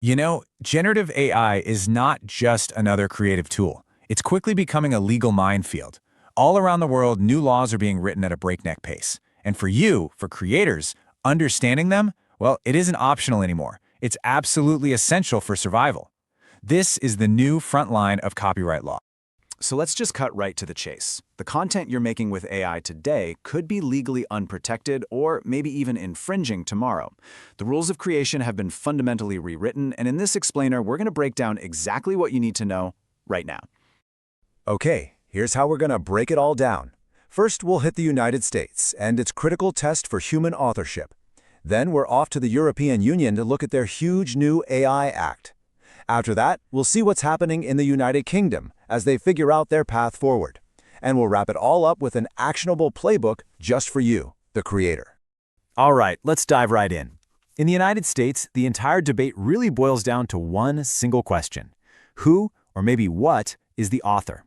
Generative AI is not just another creative tool. It's quickly becoming a legal minefield. All around the world, new laws are being written at a breakneck pace. And for creators, understanding them, well, it isn't optional anymore. It's absolutely essential for survival. This is the new front line of copyright law. So let's just cut right to the chase. The content you're making with AI today could be legally unprotected or maybe even infringing tomorrow. The rules of creation have been fundamentally rewritten, and in this explainer, we're going to break down exactly what you need to know right now. Okay, here's how we're going to break it all down. First, we'll hit the United States and its critical test for human authorship. Then we're off to the European Union to look at their huge new AI Act. After that, we'll see what's happening in the United Kingdom as they figure out their path forward. And we'll wrap it all up with an actionable playbook just for you, the creator. All right, let's dive right in. In the United States, the entire debate really boils down to one single question. Who, or maybe what, is the author?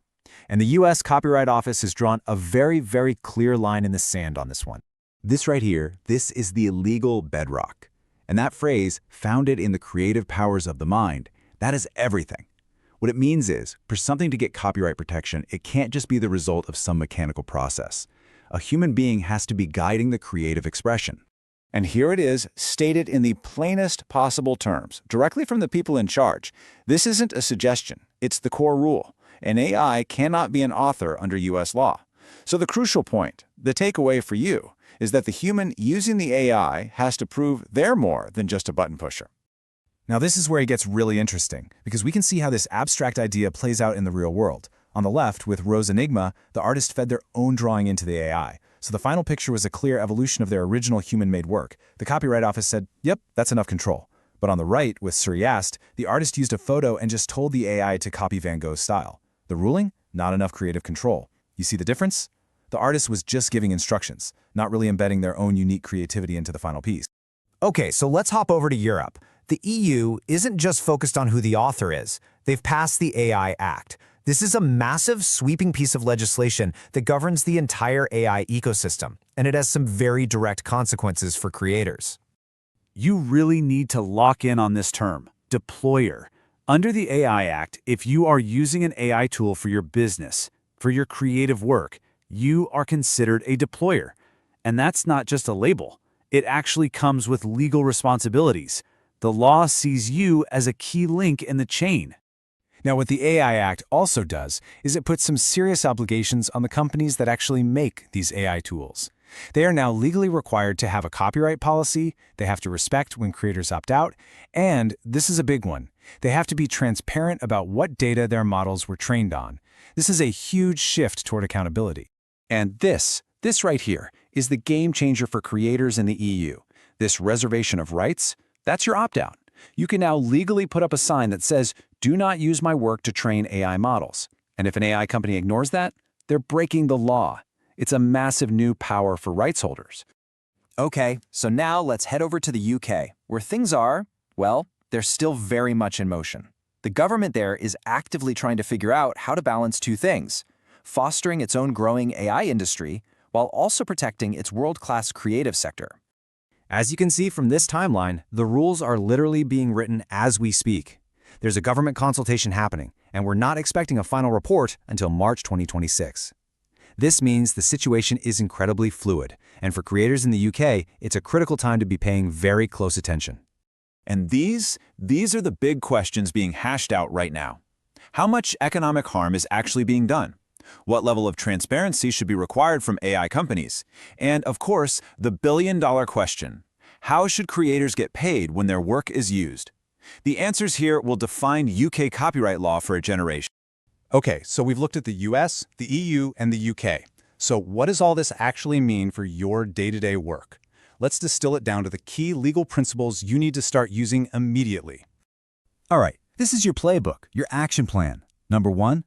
And the U.S. Copyright Office has drawn a very, very clear line in the sand on this one. This right here, this is the legal bedrock. And that phrase, founded in the creative powers of the mind, that is everything. What it means is, for something to get copyright protection, it can't just be the result of some mechanical process. A human being has to be guiding the creative expression. And here it is, stated in the plainest possible terms, directly from the people in charge. This isn't a suggestion, it's the core rule. An AI cannot be an author under U.S. law. So the crucial point, the takeaway for you, is that the human using the AI has to prove they're more than just a button pusher. Now this is where it gets really interesting, because we can see how this abstract idea plays out in the real world. On the left, with Rose Enigma, the artist fed their own drawing into the AI. So the final picture was a clear evolution of their original human-made work. The Copyright Office said, yep, that's enough control. But on the right, with Surrealist, the artist used a photo and just told the AI to copy Van Gogh's style. The ruling? Not enough creative control. You see the difference? The artist was just giving instructions, not really embedding their own unique creativity into the final piece. Okay, so let's hop over to Europe. The EU isn't just focused on who the author is. They've passed the AI Act. This is a massive, sweeping piece of legislation that governs the entire AI ecosystem, and it has some very direct consequences for creators. You really need to lock in on this term, deployer. Under the AI Act, if you are using an AI tool for your business, for your creative work, you are considered a deployer. And that's not just a label. It actually comes with legal responsibilities. The law sees you as a key link in the chain. Now, what the AI Act also does is it puts some serious obligations on the companies that actually make these AI tools. They are now legally required to have a copyright policy, they have to respect when creators opt out, and this is a big one, they have to be transparent about what data their models were trained on. This is a huge shift toward accountability. And this right here, is the game changer for creators in the EU. This reservation of rights, that's your opt-out. You can now legally put up a sign that says, do not use my work to train AI models. And if an AI company ignores that, they're breaking the law. It's a massive new power for rights holders. Okay, so now let's head over to the UK, where things are, well, they're still very much in motion. The government there is actively trying to figure out how to balance two things: fostering its own growing AI industry, while also protecting its world-class creative sector. As you can see from this timeline, the rules are literally being written as we speak. There's a government consultation happening, and we're not expecting a final report until March 2026. This means the situation is incredibly fluid, and for creators in the UK, it's a critical time to be paying very close attention. And these are the big questions being hashed out right now. How much economic harm is actually being done? What level of transparency should be required from AI companies? And of course, the billion-dollar question: how should creators get paid when their work is used? The answers here will define UK copyright law for a generation. Okay, so we've looked at the US, the EU, and the UK. So what does all this actually mean for your day-to-day work? Let's distill it down to the key legal principles you need to start using immediately. All right, this is your playbook, your action plan. Number 1,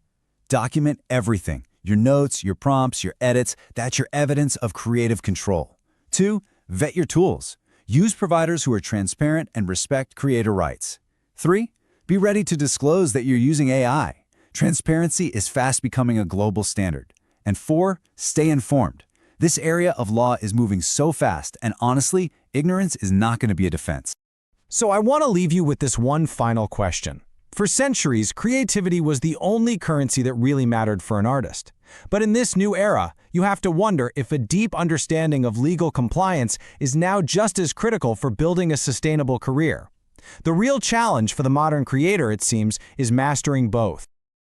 document everything. Your notes, your prompts, your edits, that's your evidence of creative control. 2, vet your tools. Use providers who are transparent and respect creator rights. 3, be ready to disclose that you're using AI. Transparency is fast becoming a global standard. And 4, stay informed. This area of law is moving so fast, and honestly, ignorance is not going to be a defense. So I want to leave you with this one final question. For centuries, creativity was the only currency that really mattered for an artist. But in this new era, you have to wonder if a deep understanding of legal compliance is now just as critical for building a sustainable career. The real challenge for the modern creator, it seems, is mastering both.